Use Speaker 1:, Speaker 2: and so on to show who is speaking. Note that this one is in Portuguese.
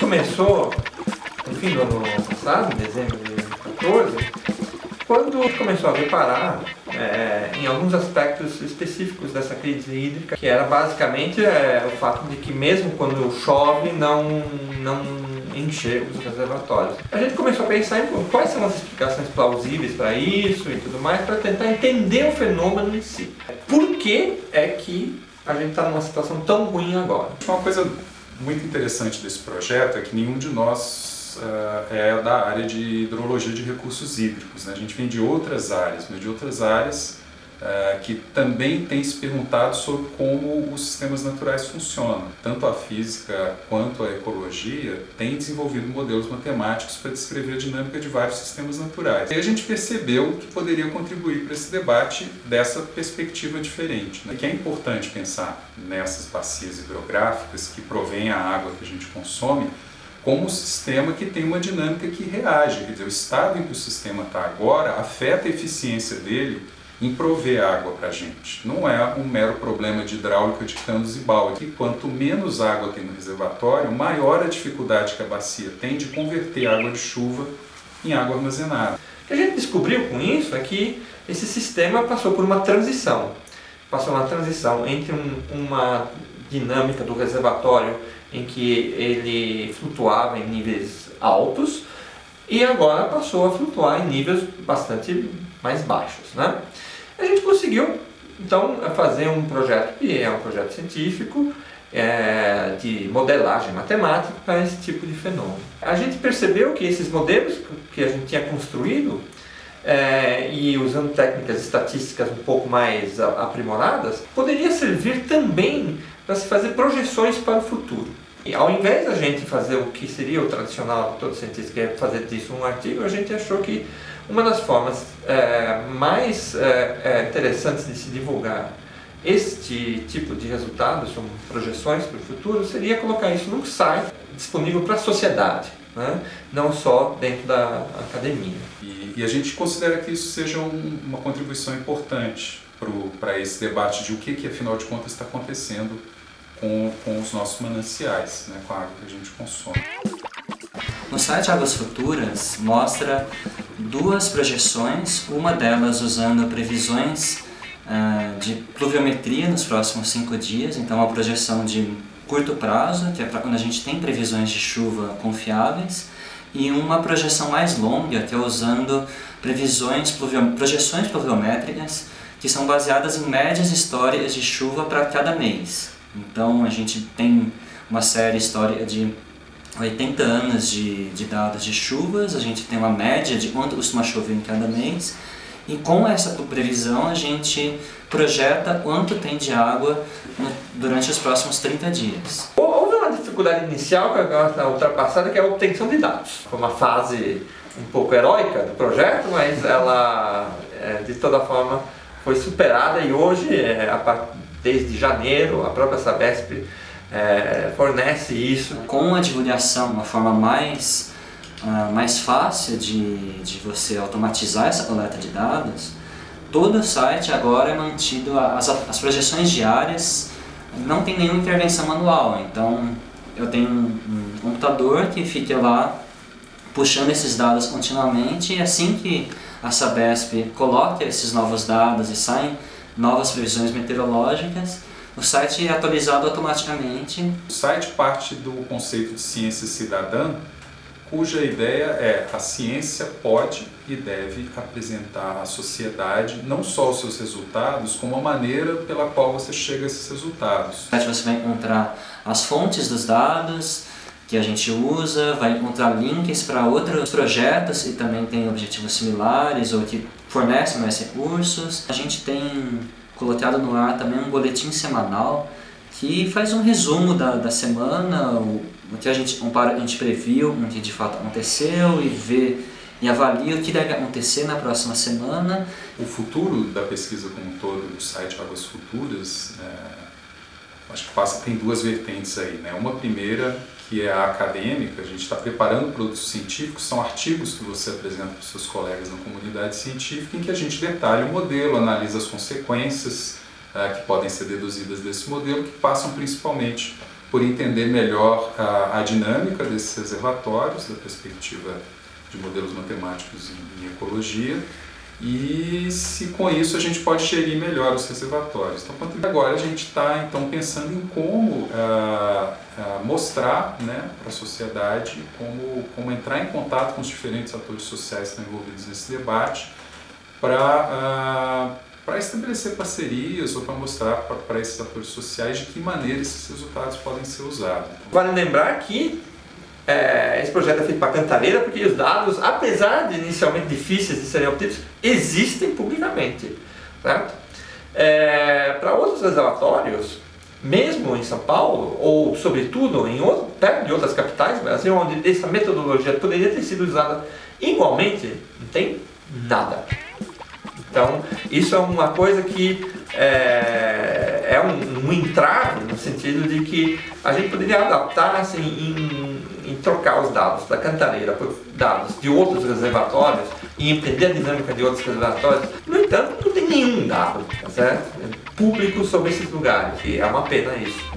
Speaker 1: começou no fim do ano passado, em dezembro de 2014, quando começou a reparar em alguns aspectos específicos dessa crise hídrica, que era basicamente o fato de que mesmo quando chove não encher os reservatórios. A gente começou a pensar em quais são as explicações plausíveis para isso e tudo mais, para tentar entender o fenômeno em si. Por que é que a gente está numa situação tão ruim agora?
Speaker 2: Uma coisa muito interessante desse projeto é que nenhum de nós é da área de hidrologia de recursos hídricos, né? A gente vem de outras áreas, mas de outras áreas que também têm se perguntado sobre como os sistemas naturais funcionam. Tanto a física quanto a ecologia têm desenvolvido modelos matemáticos para descrever a dinâmica de vários sistemas naturais. E a gente percebeu que poderia contribuir para esse debate dessa perspectiva diferente, né? Que é importante pensar nessas bacias hidrográficas que provêm a água que a gente consome como um sistema que tem uma dinâmica que reage. Quer dizer, o estado em que o sistema está agora afeta a eficiência dele em prover água para a gente. Não é um mero problema de hidráulica de canos e baldes. E quanto menos água tem no reservatório, maior a dificuldade que a bacia tem de converter água de chuva em água armazenada.
Speaker 1: O que a gente descobriu com isso é que esse sistema passou por uma transição. Passou uma transição entre uma dinâmica do reservatório em que ele flutuava em níveis altos e agora passou a flutuar em níveis bastante mais baixos, né? A gente conseguiu então fazer um projeto que é um projeto científico de modelagem matemática para esse tipo de fenômeno. A gente percebeu que esses modelos que a gente tinha construído e usando técnicas estatísticas um pouco mais aprimoradas, poderia servir também para se fazer projeções para o futuro. E ao invés da gente fazer o que seria o tradicional de todo cientista, que é fazer disso um artigo, a gente achou que uma das formas mais interessantes de se divulgar este tipo de resultados, como projeções para o futuro, seria colocar isso num site disponível para a sociedade, né? Não só dentro da academia.
Speaker 2: E a gente considera que isso seja uma contribuição importante para esse debate de o que afinal de contas está acontecendo com os nossos mananciais, né, com a água que a gente consome.
Speaker 3: No site Águas Futuras mostra duas projeções, uma delas usando previsões de pluviometria nos próximos 5 dias, então uma projeção de curto prazo, que é para quando a gente tem previsões de chuva confiáveis, e uma projeção mais longa, que é usando projeções pluviométricas, que são baseadas em médias históricas de chuva para cada mês. Então a gente tem uma série histórica de 80 anos de dados de chuvas, a gente tem uma média de quanto costuma chover em cada mês, e com essa previsão a gente projeta quanto tem de água durante os próximos 30 dias.
Speaker 1: Houve uma dificuldade inicial que agora está ultrapassada, que é a obtenção de dados. Foi uma fase um pouco heróica do projeto, mas ela de toda forma foi superada e hoje, desde janeiro, a própria Sabesp fornece isso.
Speaker 3: Com a divulgação, uma forma mais fácil de você automatizar essa coleta de dados, todo o site agora é mantido, as projeções diárias não tem nenhuma intervenção manual, então eu tenho um computador que fica lá puxando esses dados continuamente e assim que a Sabesp coloca esses novos dados e saem novas previsões meteorológicas, o site é atualizado automaticamente.
Speaker 2: O site parte do conceito de ciência cidadã, cuja ideia é a ciência pode e deve apresentar à sociedade não só os seus resultados, como a maneira pela qual você chega a esses resultados.
Speaker 3: No site você vai encontrar as fontes dos dados que a gente usa, vai encontrar links para outros projetos que também têm objetivos similares ou que fornecem mais recursos. A gente tem colocado no ar também um boletim semanal que faz um resumo da semana, o que a gente previu, o que de fato aconteceu e vê e avalia o que deve acontecer na próxima semana.
Speaker 2: O futuro da pesquisa como um todo do site Águas Futuras, acho que tem duas vertentes aí, né? Uma primeira, que é a acadêmica, a gente está preparando produtos científicos, são artigos que você apresenta para os seus colegas na comunidade científica, em que a gente detalha o modelo, analisa as consequências que podem ser deduzidas desse modelo, que passam principalmente por entender melhor a dinâmica desses reservatórios, da perspectiva de modelos matemáticos em ecologia, e se com isso a gente pode gerir melhor os reservatórios. Então, agora a gente está então pensando em como mostrar, né, para a sociedade, como entrar em contato com os diferentes atores sociais que estão envolvidos nesse debate, para estabelecer parcerias ou para mostrar para esses atores sociais de que maneira esses resultados podem ser usados.
Speaker 1: Vale lembrar que esse projeto é feito para Cantareira porque os dados, apesar de inicialmente difíceis de serem obtidos, existem publicamente, certo? Para outros reservatórios, mesmo em São Paulo, ou sobretudo perto de outras capitais do Brasil, onde essa metodologia poderia ter sido usada igualmente, não tem nada. Então, isso é uma coisa que é um entrave, no sentido de que a gente poderia adaptar assim, em trocar os dados da Cantareira por dados de outros reservatórios e entender a dinâmica de outros reservatórios. No entanto, não tem nenhum dado, tá certo? Público sobre esses lugares, e é uma pena isso.